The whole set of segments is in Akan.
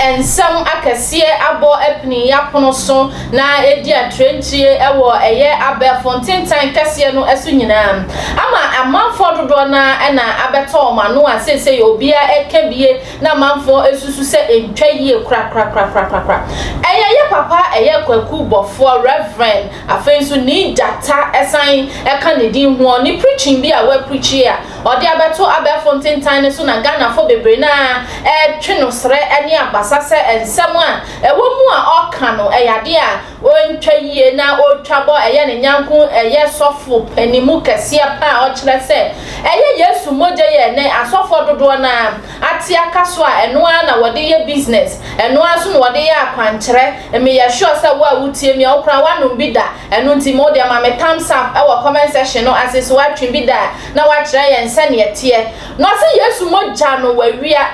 And some akasie abo epni yapono so na edi atrenchie ewo eye abe fontain tan kase no esu nyina ama amanfo dodo na na abeto ma no asese obia ekebie na amanfo esusu se entwa yie kra eye papa eye kwaku Obofour reverend afensu ni data esan eka ne din ho ni preaching bi a we preach a odi abeto abe fontain tan so na Ghana fo bebre na tweno sre eni abasa se ensama ewo mu a oka no eyade a ontwa yie na otwabo eye ne nyanko eye sofo panimu kase pa o kire se eye Yesu moje ye ne asofo dodo na ati aka so a eno na wode ye business eno aso no wode ye akwankere eme ye sure se wo a wutie mi okra wanu bi da eno nti mo de ma me thumbs up e wo comment section no asese wa twi bi da na wa kire ye nsa ne etie no se Yesu moja no wawia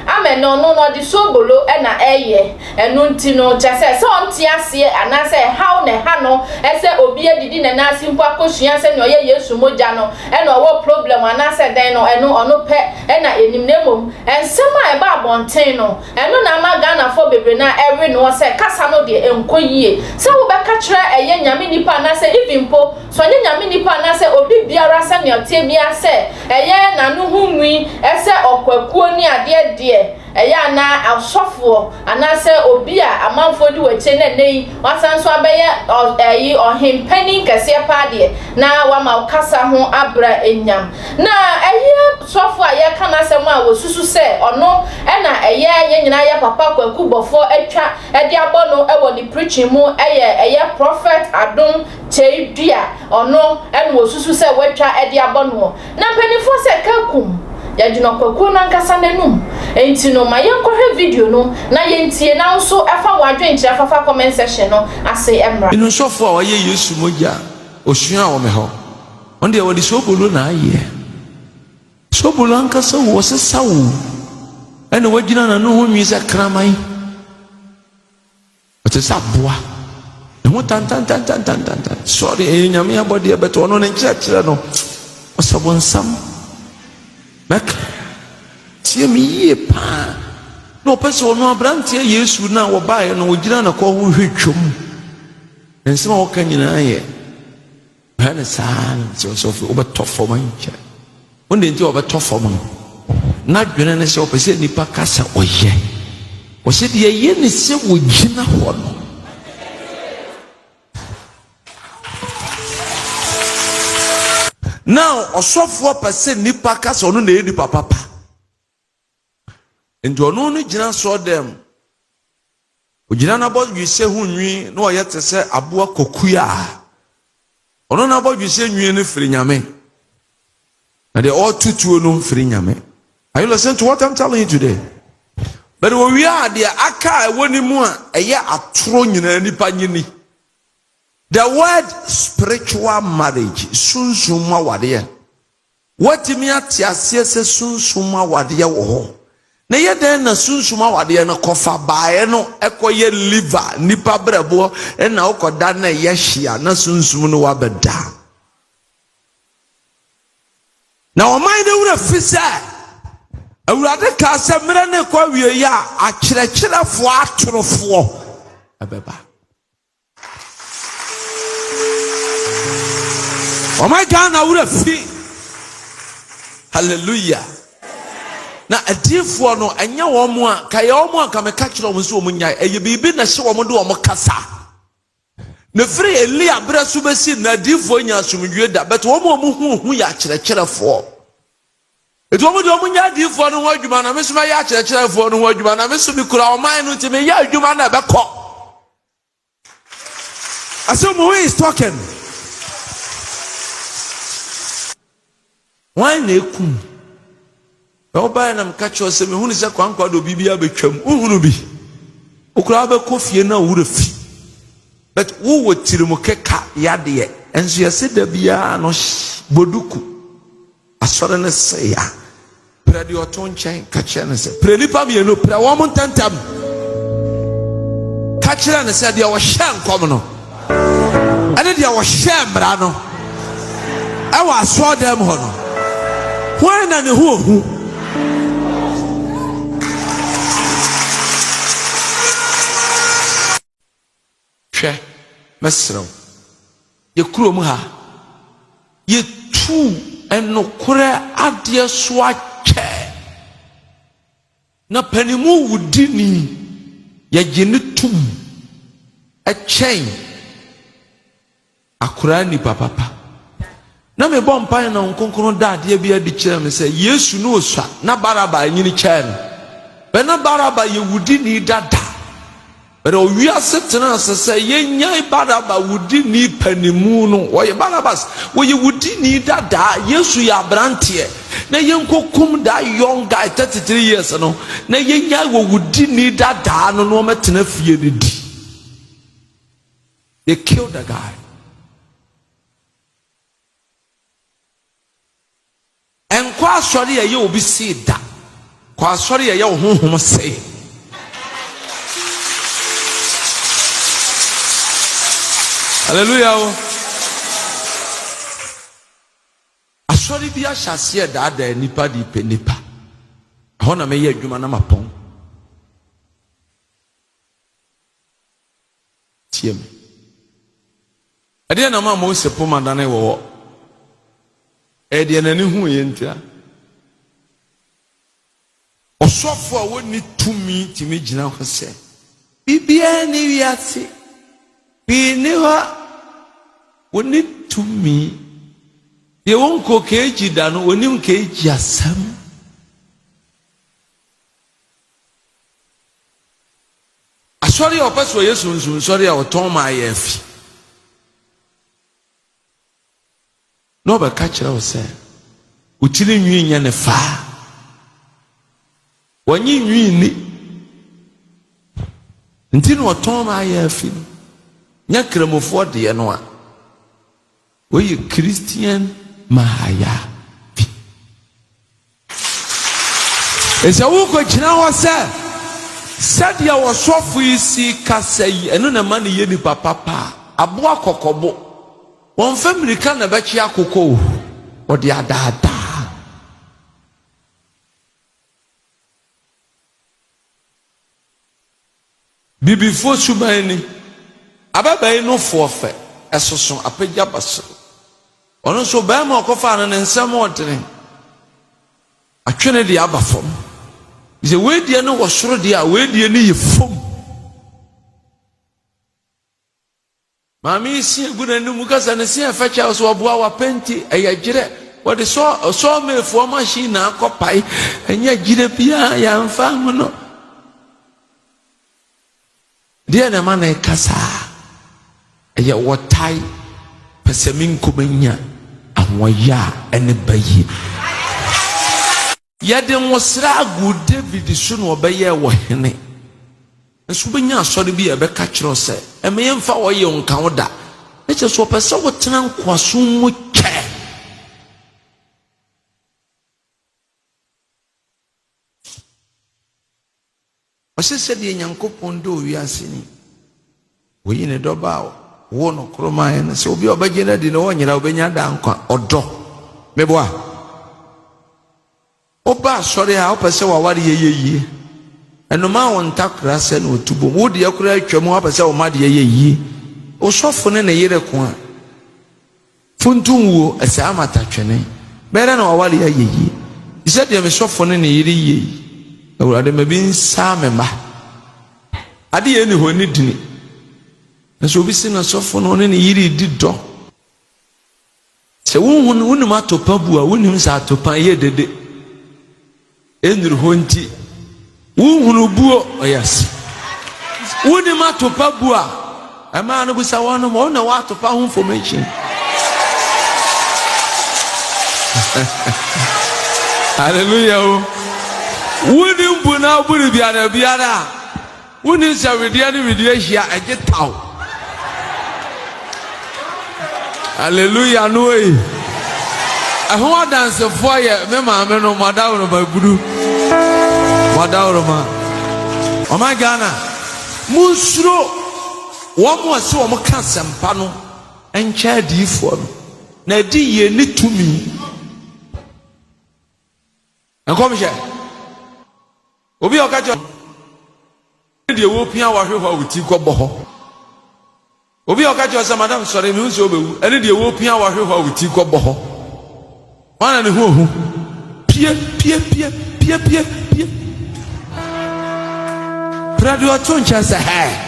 amen no di sobolo na eye enu nti no chese so nti ase anase how ne ha no ese obi edidi na nasi mpo akosua se no ye Yesu moja no na owo problem anase den no enu ono pe na enim nemom ensema e ba abonten no enu na ma Ghana fo bebre na every no se kasa no de enkoyie se wo be ka kire eye nyame nipa anase even po so nye nyame nipa anase obi biara se ne otie bia se eye na no hunwi ese okwakuo ni ade de eya na asofo anase obi a amanfo di weche na nei wasanso abeye eyi ohempani kase paade na wa ma kasa ho abra enyam na eyi sofo a ye kana asem a wosusu se ono na eye nyina ye papa kwaku Obofour atwa edi abono ewo ni preaching mu eye prophet Adom Kyei-Duah ono wosusu se watwa edi abono na panifo se kakum ya jino kwaku na nkasa nanum enti no ma yenkohwe video no na yentie na nso efa wadwen kire afafa comment section no ase emra inu sofo a waye Yesu moja osua wo me ho onde wodi sobolo na aye sobolo ankasa wo se sawo ene wagina na no ho nwi se kramai ote saboa no tan sorry nyame abode ebeto no ne kire no osabon sam mek tie mi ye pa no person no abrantie Yesu na wo bae no ogina na ko ho hwetwom ensema wo kan nyina ye hana san so obetofo manche onde nti obetofo man na dwene ne se opese nipa kasa oye o se de ye ne se wo gina ho no now osofo pese nipa kasa ono na edi papa enti ono no gina so dem ogina na bo dwise hu nwi na oye tese aboa kokuya ono na bo dwise nwi ne firi nyame na de all tutuo no firi nyame. Are you listening to what I'm telling you today? But when we are there aka woni mu a eye atoro nyina nipa nyini. The word spiritual marriage sunsuma wade. What me atiase se sunsuma wade wo ho. Na ye den na sunsuma wade na kofa bae no ekoye liver nipa brebo na okoda na ye hia na sunsum no wabeda. Na o mind dey wura fisa awurade ka se mere ne kwa wie ya akyerɛkyerɛfo atorofo abeba. Oh my God, na wura fi. Hallelujah. Na adifo no anya wo mo a ka ye wo mo aka me ka kyerɛ wo so wo nya eye bibi na hye wo mo de wo kasa. Na free Elia brasu besi na adifo nya asomdwe da but wo mo hu ya akyerɛkyerɛfo. Eto mo de wo nya adifo no ho adwuma na me so ya akyerɛkyerɛfo no ho adwuma na me so mi kura o man no ti me ya adwuma na be kɔ. Aso who is talking? Why na ekum? Oba na mkacho se me hunu se kwankwa do bibia betwam. Uhunu bi. Okura be kofie na wura fi. But wo wotirimu keka yade enso yese da bia no boduku. Asore ne se ya. Pra di oton chen ka che ne se. Pra nipa bi no pra wo mo tantam. Ka kyerɛ ne sɛ deɛ wɔhyɛ nkɔm no ɛne deɛ wɔhyɛ mmara no ɛwɔ asɔɔdam hɔ no hwan na ne ho ohu hwɛ mɛsrɛw yɛkurom ha yɛtu ɛnokorɛ adeɛ so akyɛ na panimu wudini yɛgye ne tum ɛkyɛn akora nipa papa na mebɔ mpae na nkonkron da adeɛ bi adi kyerɛ me sɛ yesu no osua na baraba anyini kyɛn no bɛ na baraba yɛwudini dada bɛ owiase tena sɛ sɛ yɛnya baraba wudini panimu no wɔyɛ barabas wɔyɛ wudini dada yesu yɛ abranteɛ na yɛnkokum da young guy 33 years no na yɛnya wɔ wudini dada no no ɔmɛtena fie ne di they killed the guy ɛnkɔ asɔre yɛyɛ obi see da kɔ asɔre yɛyɛ wo honhom see hallelujah asɔre bi ahyɛ aseɛ daadaa nipa de pɛ nipa ɛhɔ na mɛyɛ adwuma na mapɔn tie me ɛdeɛ na ma Mose poma dane wɔ ɛdeɛ n'ani hu yɛ ntia ɔsɔfo a wɔnni tumi tumi gyina hɔ sɛ biribiara ne wiase bi ne hɔ wɔnni tumi deɛ wɔnkɔ keegyi da no wɔnim keegyi asɛm asɔre a ɔpɛ sɛ ɔyɛ sunsumsɔre a ɔtɔn ma ayɛ afi na ɔbɛka kyerɛ wo sɛ wotiri nwi nyɛ ne faa wɔnye nwi ni nti na ɔtɔn ma ayɛ afi no nyɛ kramofoɔ deɛ no a wɔyɛ Christian mahaya bi ɛsɛ wokɔ gyina hɔ sɛ sɛdeɛ wɔsɔfo yi si kasa yi ɛno na ma ne yɛ nipa papa aboa kɔkɔbo wɔmfa mmirika na bɛkye akokɔ o wɔde adaadaa bibifoɔ suban ni ababayi no foɔ fɛ ɛsoso apagya basoro ɔno nso bɛrima ɔkɔfa no ne nsɛm ɔdene atwene de aba fam sɛ weidie no wɔ soro deɛ a weidie no yɛ fam maame yi si egu n'anim kasa ne si ɛfɛkyɛ so ɔboa wapɛnti ɛyɛ gyerɛ wɔde sɔɔmeefoɔ machine na akɔpae ɛnyɛ gyerɛ biara yɛamfa ho no deɛ na ma na ɛkasa ɛyɛ wɔtae pɛsɛ me nkɔmanya ahoɔyɛ a ɛne bayie yɛde nwosra agu David so na ɔbɛyɛ wɔ hene nso bɛnya asɔre bi ɛbɛka kyerɛ sɛ ɛmɛyɛ mfa wɔyɛ nka wo da ɛkyɛ so ɔpɛ sɛ wotena nkoaso mu kyɛ ɔsɛ sɛdeɛ Nyankopɔn dɔ owiase ni wɔyi ne dɔba a wo no kromae no sɛ obi a ɔbɛgye no adi no wɔnyera wobɛnya da nkwa ɔdɔ meboa ɔba asɔre a wopɛ sɛ waware yɛyɛ yie ɛnoma wo ntakora sɛ na ɔtubom wo deɛ kora atwa mu wopɛ sɛ woma deɛ yɛ yie ɔsɔfo ne yere ko a funtum wuo ɛsɛ amata twene bɛrɛ na waware yɛyɛ yie sɛdeɛ mesɔfo ne yere yie yi awurade ma bi nsa me mma ade yɛ ne hɔ ne dini nso obi si na sɔfo no ne yere di dɔ sɛ wonim atopa bu a wonim sɛ atopa yɛ dede ɛnuru hɔ nti wohunu buo ɔyɛs wonim atopa bu a ɛmaa no bisa wɔnom ɔna wɔatopa ho information hallelujah o wonim bu na woburu biara a wonim sɛ wedeɛ ne wedeɛ ahyia ɛgye taw hallelujah no ei ɛho adansefoɔ yɛ me maame no mɔdaworoma buru mɔdaworoma ɔma Ghana munsuro Womo se womo ka sempa no enche adifo no na di ye ni tumi enkom hye obi okacho de wo pia wa hwehwa wuti kɔbɔ hɔ obi okacho se madam sorry me nso obewu ene de wo pia wa hwehwa wuti kɔbɔ hɔ wana ne hu pie radio toncha se ha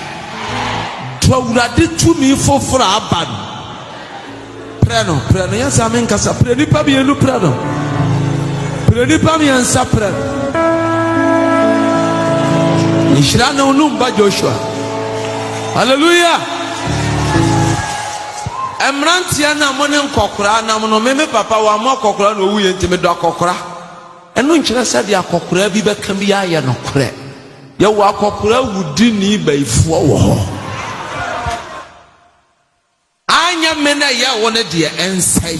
Wurade tumi foforo aba no preno yansa men kasa preni pa bi enu preno preni pa mi yansa preno ishira na onumba Joshua hallelujah emrantia na mo ne nkokora na mo no me papa wa mo kokora na owu ye ntime do akokora enu nkyere se de akokora bi beka bi aye no kore ye wo akokora wudi ni baifo wo ho anya mena ya wona de ensai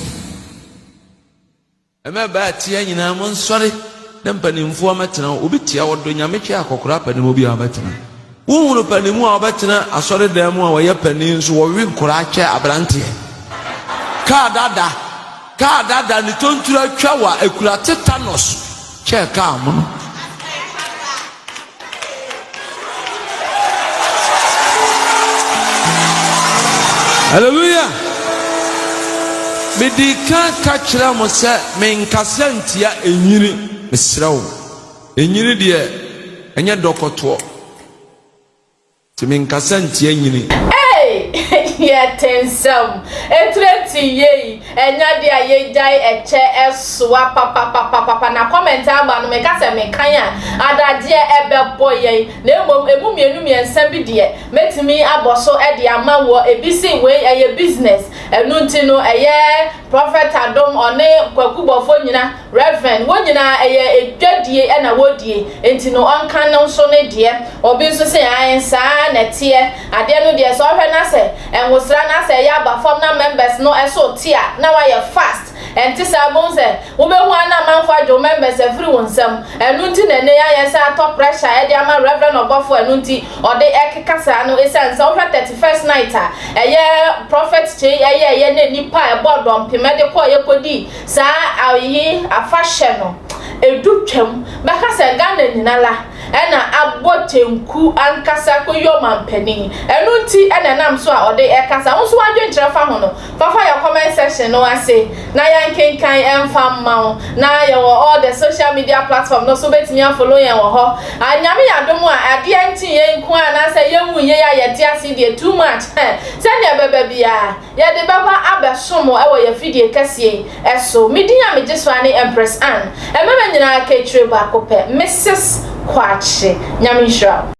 ema ba tie nyina mo nsore na mpanimfo ametena obi tia wodo nyame twa akokora panim obi ametena wo hunu panimu a obetena asore dan mu a wo ye panin so wo wi nkora kye abrante ka dada ni tontura twa wa akura tetanus kye ka mo no hallelujah medika kachira mo se menkasantia enyiri mesrawo enyiri de enye dokoto ti menkasantia enyiri yeah tensam etreti ye enya de aye jai eche eswa papa na comment aba no me ka se me kan a adaje ebebo ye na emu mienu miensa bi de metimi aboso e de ama wo ebisi we eye business enu nti no eye prophet Adom one kwakubofo nyina reverend wo nyina eye edwadie e na wodie enti no onkan no so ne de obi so se ayensa na tie ade no de so hwe na se enwosra na se ya ba form na members no eso tia na wa ye fast enti sa bon se wo be hu ana manfo ajo members every wonsam enu nti na ne ya ye sa top pressure e de ama reverend Obofour enu nti ode ekekasa no esense wo 31st night a eye prophet che eye ne nipa e bodom pemede ko ye kodi sa ayi afahye no edutwam baka se Ghana nyinala ena abotenku ankasa ko yomampani enu nti ena nam so a ode ekasa won so adwenkyere fa ho no fafa your comment section no ase na yan kenkan emfa mawo na ye all the social media platform no so betimi follow yen wo ho anyame yadom a ade anti yen ku ana se yemu ye ya yete ase de too much se ne beba bia ye de baba abesomo e wo ye fidie kase eso midinya mejeswane Empress Ann emema nyina ka etire ba ko pe Mrs. F𝒂ce nyamisha